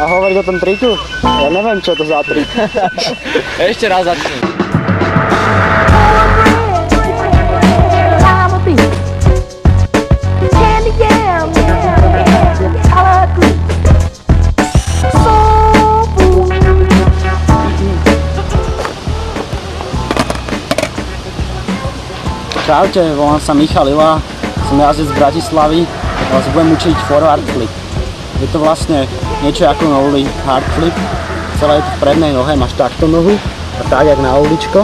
hovoriť o tom triku? Ja neviem, čo to za trik. Ešte raz začnem. Čaute, volám sa Michal Ila, som jazdec z Bratislavy a vás budem učiť forward flip. Je to vlastne niečo ako nollie hard flip. Celé je to v prednej nohe, máš takto nohu a tak jak na uličko.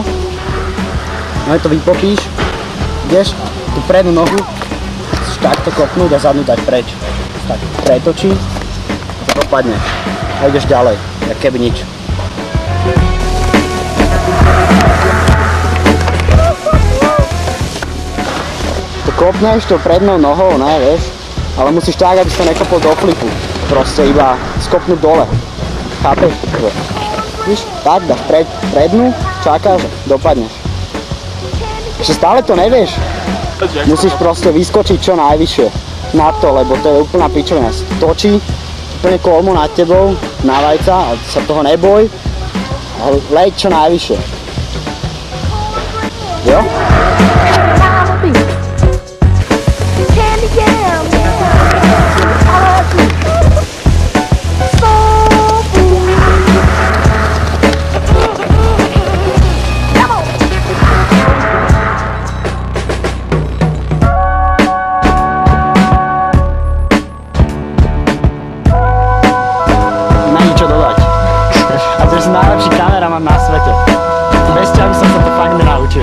No to vypopíš, ideš tú prednú nohu takto kopnúť a zadnú dať preč. Tak pretočí a dopadne a ideš ďalej, jak keby nič. Kopneš to prednou nohou, ne, vieš, ale musíš tak, aby si to nekopol do flipu. Proste iba skopnúť dole. Chápeš? Víš, tak dáš prednú, čakáš, dopadneš. Ešte stále to nevieš. Musíš proste vyskočiť čo najvyššie na to, lebo to je úplná pičovina. Točí úplne kolmo nad tebou, na vajca, a sa toho neboj, ale leď čo najvyššie. Jo? Najlepší kameraman na svete. Bez ťa by som sa to fakt nenaučil.